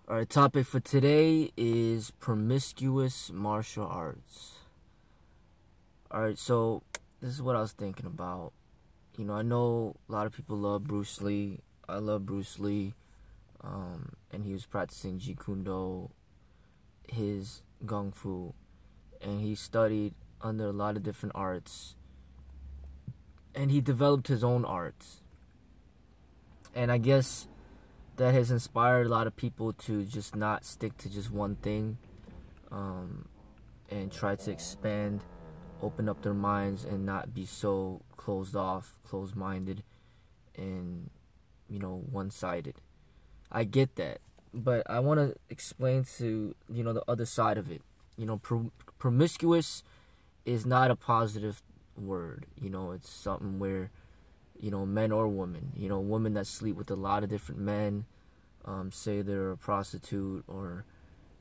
Our topic for today is promiscuous martial arts. Alright, so this is what I was thinking about. I know a lot of people love Bruce Lee. I love Bruce Lee. And he was practicing Jeet Kune Do, his Kung Fu. And he studied under a lot of different arts. And he developed his own arts. And I guess that has inspired a lot of people to just not stick to just one thing, and try to expand, open up their minds, and not be so closed off, closed-minded, and one-sided. I get that, but I want to explain to the other side of it. Promiscuous is not a positive word. It's something where men or women, women that sleep with a lot of different men, say they're a prostitute, or,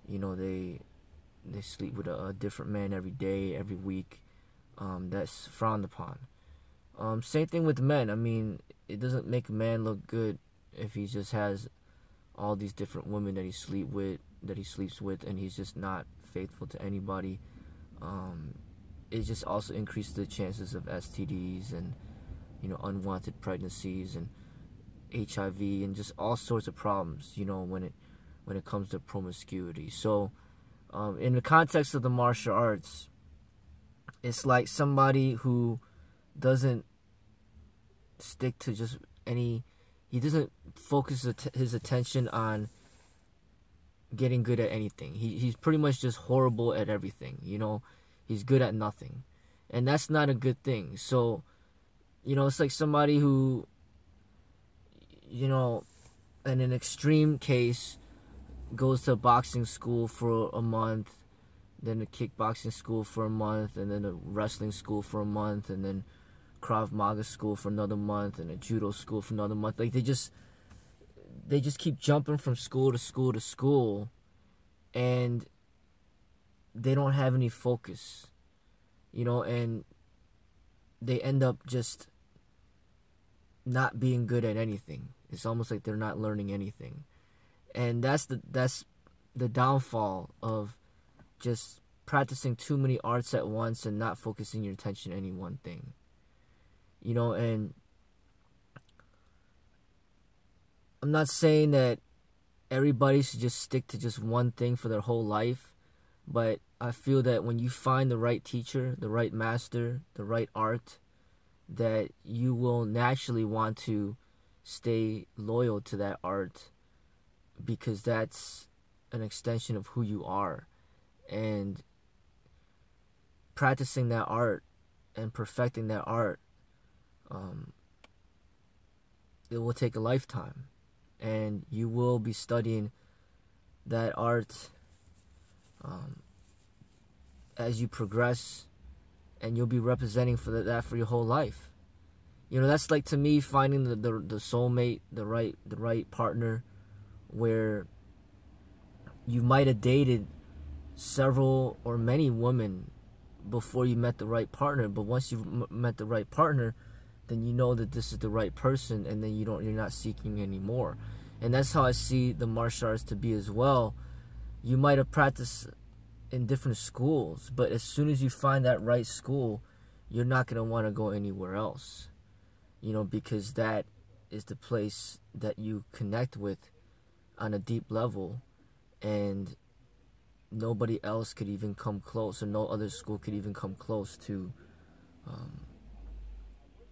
they sleep with a different man every day, every week, that's frowned upon. Same thing with men. I mean, it doesn't make a man look good if he just has all these different women that he sleeps with, and he's just not faithful to anybody. It just also increases the chances of STDs and unwanted pregnancies and HIV and just all sorts of problems, when it comes to promiscuity. So, in the context of the martial arts, it's like somebody who doesn't stick to just he doesn't focus his attention on getting good at anything. He's pretty much just horrible at everything, he's good at nothing. And that's not a good thing. So, it's like somebody who, in an extreme case, goes to boxing school for a month, then a kickboxing school for a month, and then a wrestling school for a month, and then Krav Maga school for another month, and a judo school for another month. Like, they just keep jumping from school to school to school, and they don't have any focus, and they end up just not being good at anything. It's almost like they're not learning anything. And that's the downfall of just practicing too many arts at once and not focusing your attention on any one thing. And I'm not saying that everybody should just stick to just one thing for their whole life, but I feel that when you find the right teacher, the right master, the right art, that you will naturally want to stay loyal to that art, because that's an extension of who you are. And practicing that art and perfecting that art, it will take a lifetime, and you will be studying that art as you progress, and you'll be representing that for your whole life. That's like, to me, finding the soulmate, the right partner, where you might have dated several or many women before you met the right partner, but once you've met the right partner, then you know that this is the right person, and then you're not seeking anymore. And that's how I see the martial arts to be as well. You might have practiced in different schools, but as soon as you find that right school, you're not going to want to go anywhere else, because that is the place that you connect with on a deep level, and nobody else could even come close, or no other school could even come close to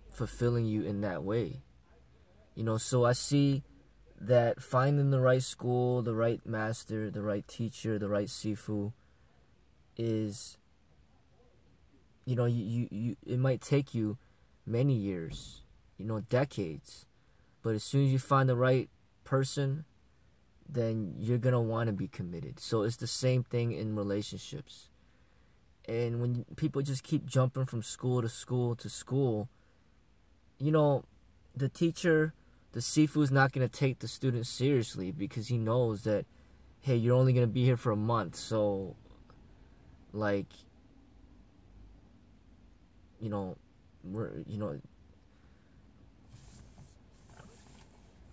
fulfilling you in that way. So I see that finding the right school, the right master, the right teacher, the right sifu is, it might take you many years, decades, but as soon as you find the right person, then you're gonna want to be committed. So it's the same thing in relationships. And when people just keep jumping from school to school to school, the teacher, the sifu, is not going to take the student seriously, because he knows that, hey, you're only going to be here for a month, so, like,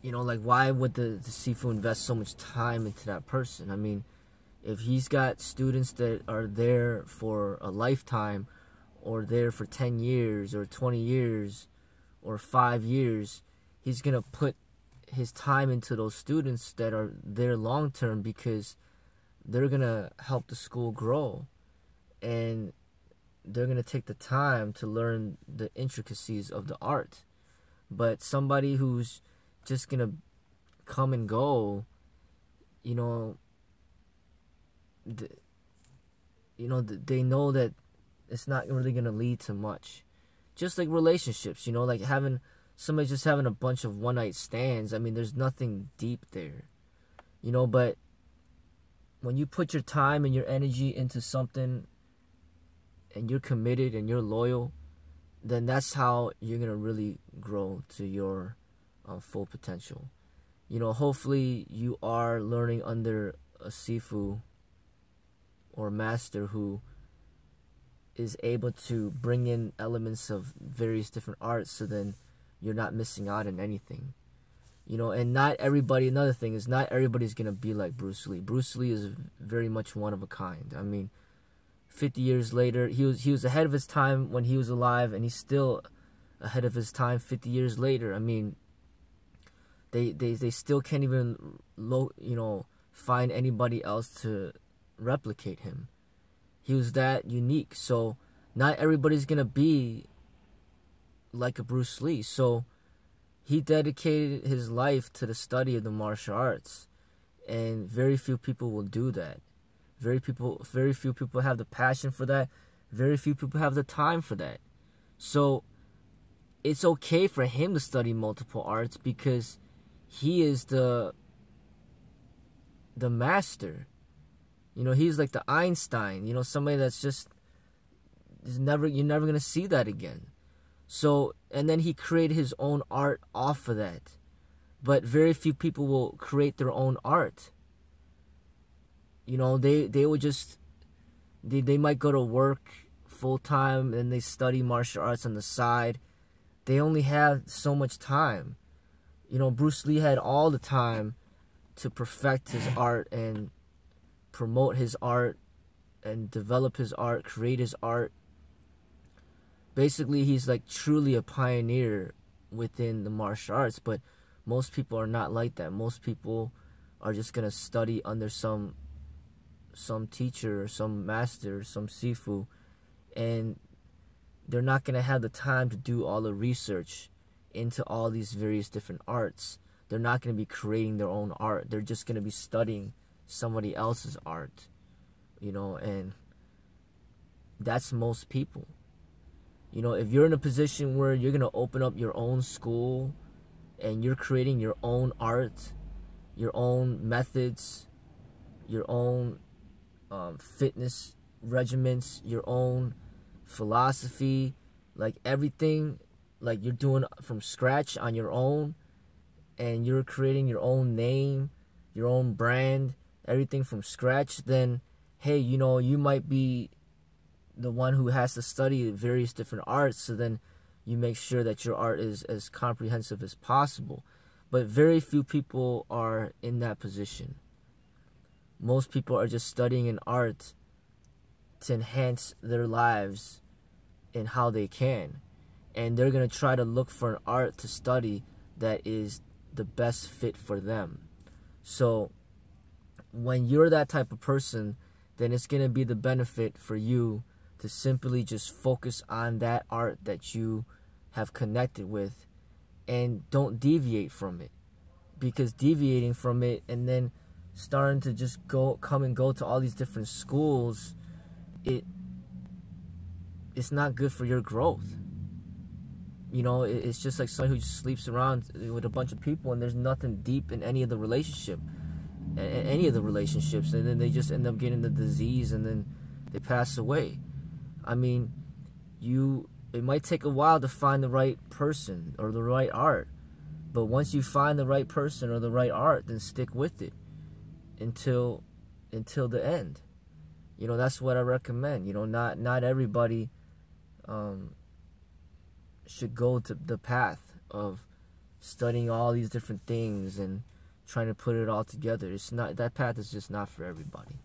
You know, like, why would the Sifu invest so much time into that person? I mean, if he's got students that are there for a lifetime, or there for 10 years or 20 years or 5 years, he's going to put his time into those students that are there long term, because they're going to help the school grow, and they're going to take the time to learn the intricacies of the art. But somebody who's just going to come and go, you know, they know that it's not really going to lead to much. Just like relationships, you know, like somebody just having a bunch of one-night stands. I mean, there's nothing deep there, you know. But when you put your time and your energy into something, and you're committed and you're loyal, then that's how you're going to really grow to your full potential. You know, hopefully you are learning under a Sifu or master who is able to bring in elements of various different arts, so then you're not missing out on anything. You know, and not everybody, another thing is, not everybody's going to be like Bruce Lee. Bruce Lee is very much one of a kind. I mean, 50 years later, he was ahead of his time when he was alive, and he's still ahead of his time 50 years later. I mean, they still can't even find anybody else to replicate him. He was that unique. So not everybody's gonna be like a Bruce Lee. So he dedicated his life to the study of the martial arts, and very few people will do that. Very few people have the passion for that. Very few people have the time for that. So it's okay for him to study multiple arts, because he is the master. You know, he's like the Einstein, you know, somebody that's just you're never going to see that again. So, and then he created his own art off of that. But very few people will create their own art. You know, they will just, they might go to work full time and they study martial arts on the side. They only have so much time. You know, Bruce Lee had all the time to perfect his art and promote his art and develop his art, create his art. Basically, he's like truly a pioneer within the martial arts, but most people are not like that. Most people are just going to study under some teacher or some master or some Sifu, and they're not going to have the time to do all the research into all these various different arts. They're not going to be creating their own art. They're just going to be studying somebody else's art, you know, and that's most people. You know, if you're in a position where you're going to open up your own school and you're creating your own art, your own methods, your own fitness regimens, your own philosophy, like everything, like you're doing from scratch on your own, and you're creating your own name, your own brand, everything from scratch, then hey, you know, you might be the one who has to study various different arts, so then you make sure that your art is as comprehensive as possible. But very few people are in that position. Most people are just studying an art to enhance their lives in how they can, and they're going to try to look for an art to study that is the best fit for them. So when you're that type of person, then it's going to be the benefit for you to simply just focus on that art that you have connected with, and don't deviate from it. Because deviating from it and then starting to just come and go to all these different schools, it's not good for your growth. You know, it's just like someone who just sleeps around with a bunch of people and there's nothing deep in any of the relationships, and then they just end up getting the disease and then they pass away. I mean, it might take a while to find the right person or the right art, but once you find the right person or the right art, then stick with it until the end. You know, that's what I recommend. You know, not everybody should go to the path of studying all these different things and trying to put it all together. It's not, that path is just not for everybody.